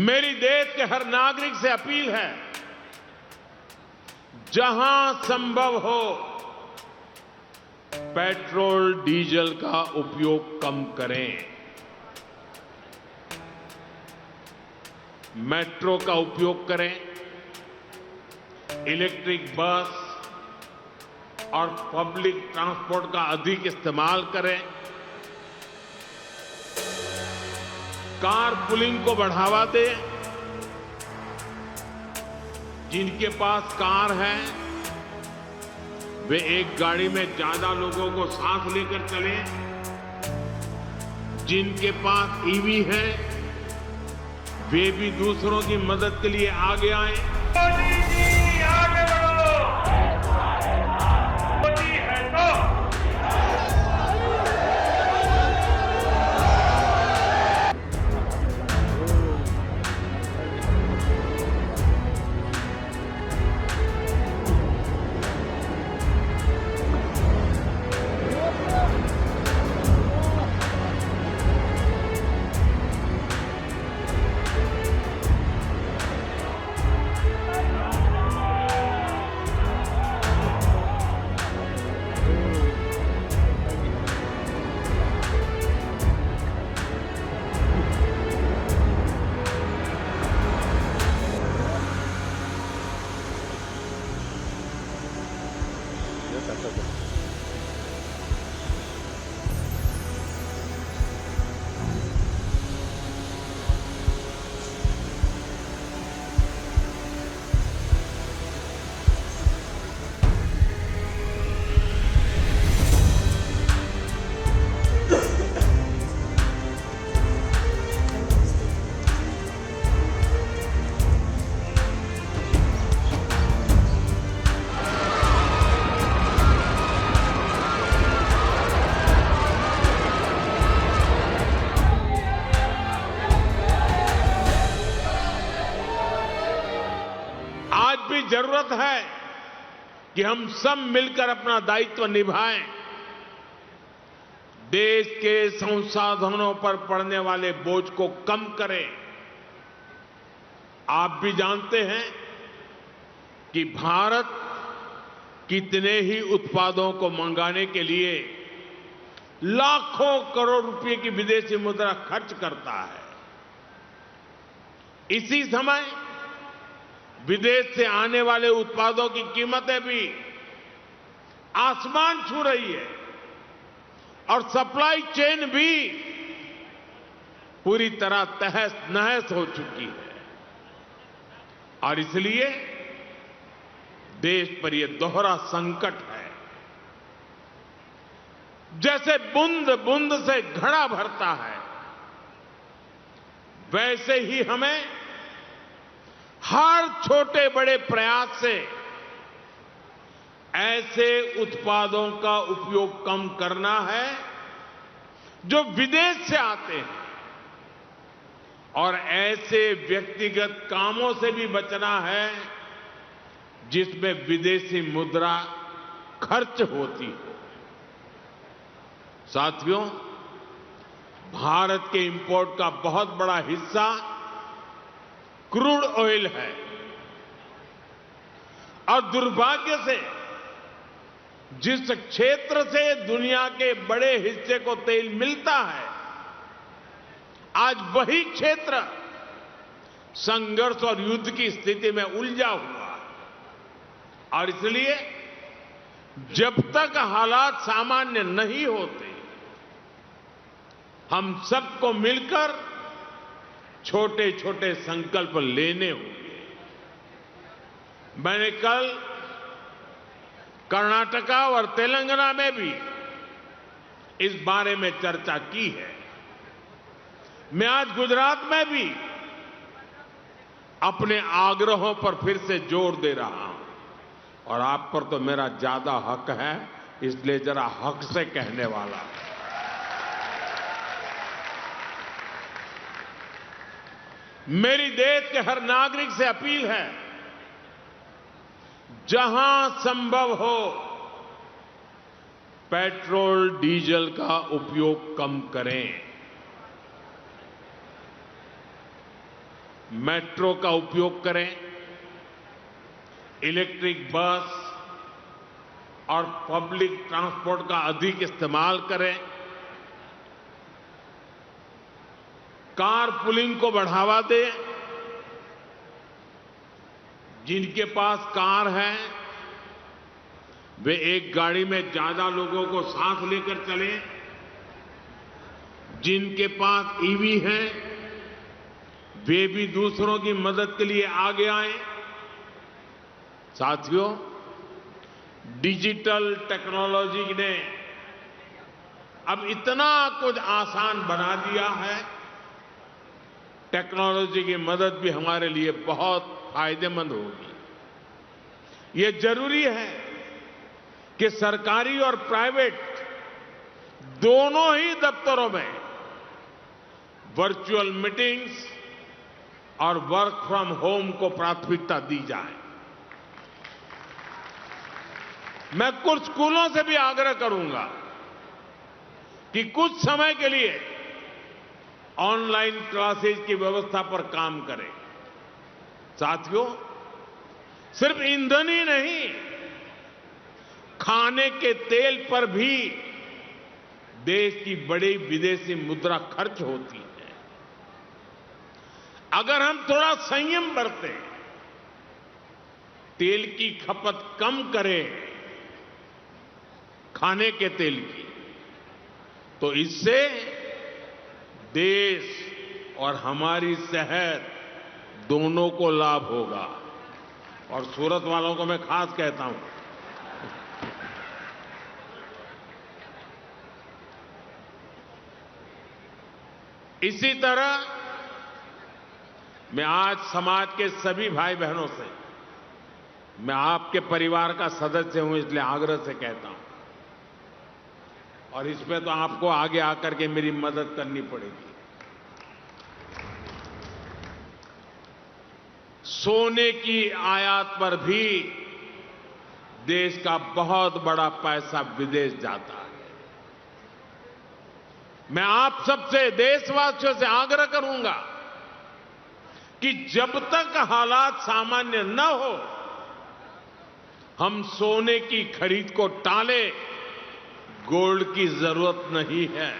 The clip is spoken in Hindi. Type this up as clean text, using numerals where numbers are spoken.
मेरी देश के हर नागरिक से अपील है, जहां संभव हो पेट्रोल डीजल का उपयोग कम करें। मेट्रो का उपयोग करें, इलेक्ट्रिक बस और पब्लिक ट्रांसपोर्ट का अधिक इस्तेमाल करें। कार पुलिंग को बढ़ावा दें। जिनके पास कार है वे एक गाड़ी में ज्यादा लोगों को साथ लेकर चलें। जिनके पास ईवी है वे भी दूसरों की मदद के लिए आगे आएं। मोदी जी आगे बढ़ो, मोदी है तो। आज भी जरूरत है कि हम सब मिलकर अपना दायित्व निभाएं। देश के संसाधनों पर पड़ने वाले बोझ को कम करें। आप भी जानते हैं कि भारत कितने ही उत्पादों को मंगाने के लिए लाखों करोड़ रुपए की विदेशी मुद्रा खर्च करता है। इसी समय विदेश से आने वाले उत्पादों की कीमतें भी आसमान छू रही है और सप्लाई चेन भी पूरी तरह तहस नहस हो चुकी है। और इसलिए देश पर यह दोहरा संकट है। जैसे बूंद बूंद से घड़ा भरता है, वैसे ही हमें हर छोटे बड़े प्रयास से ऐसे उत्पादों का उपयोग कम करना है जो विदेश से आते हैं, और ऐसे व्यक्तिगत कामों से भी बचना है जिसमें विदेशी मुद्रा खर्च होती हो। साथियों, भारत के इंपोर्ट का बहुत बड़ा हिस्सा क्रूड ऑयल है और दुर्भाग्य से जिस क्षेत्र से दुनिया के बड़े हिस्से को तेल मिलता है, आज वही क्षेत्र संघर्ष और युद्ध की स्थिति में उलझा हुआ है। और इसलिए जब तक हालात सामान्य नहीं होते, हम सबको मिलकर छोटे छोटे संकल्प लेने होंगे। मैंने कल कर्नाटका और तेलंगाना में भी इस बारे में चर्चा की है। मैं आज गुजरात में भी अपने आग्रहों पर फिर से जोर दे रहा हूं, और आप पर तो मेरा ज्यादा हक है, इसलिए जरा हक से कहने वाला है। मेरी देश के हर नागरिक से अपील है, जहां संभव हो पेट्रोल डीजल का उपयोग कम करें। मेट्रो का उपयोग करें, इलेक्ट्रिक बस और पब्लिक ट्रांसपोर्ट का अधिक इस्तेमाल करें, कार पुलिंग को बढ़ावा दें। जिनके पास कार है वे एक गाड़ी में ज्यादा लोगों को साथ लेकर चलें। जिनके पास ईवी है वे भी दूसरों की मदद के लिए आगे आए। साथियों, डिजिटल टेक्नोलॉजी ने अब इतना कुछ आसान बना दिया है। टेक्नोलॉजी की मदद भी हमारे लिए बहुत फायदेमंद होगी। ये जरूरी है कि सरकारी और प्राइवेट दोनों ही दफ्तरों में वर्चुअल मीटिंग्स और वर्क फ्रॉम होम को प्राथमिकता दी जाए। मैं कुछ स्कूलों से भी आग्रह करूंगा कि कुछ समय के लिए ऑनलाइन क्लासेज की व्यवस्था पर काम करें। साथियों, सिर्फ ईंधन ही नहीं, खाने के तेल पर भी देश की बड़ी विदेशी मुद्रा खर्च होती है। अगर हम थोड़ा संयम बरतें, तेल की खपत कम करें, खाने के तेल की, तो इससे देश और हमारी सेहत दोनों को लाभ होगा। और सूरत वालों को मैं खास कहता हूं, इसी तरह मैं आज समाज के सभी भाई बहनों से, मैं आपके परिवार का सदस्य हूं इसलिए आग्रह से कहता हूं, और इसमें तो आपको आगे आकर के मेरी मदद करनी पड़ेगी। सोने की आयात पर भी देश का बहुत बड़ा पैसा विदेश जाता है। मैं आप सबसे, देशवासियों से आग्रह करूंगा कि जब तक हालात सामान्य न हो, हम सोने की खरीद को टालें। गोल्ड की जरूरत नहीं है।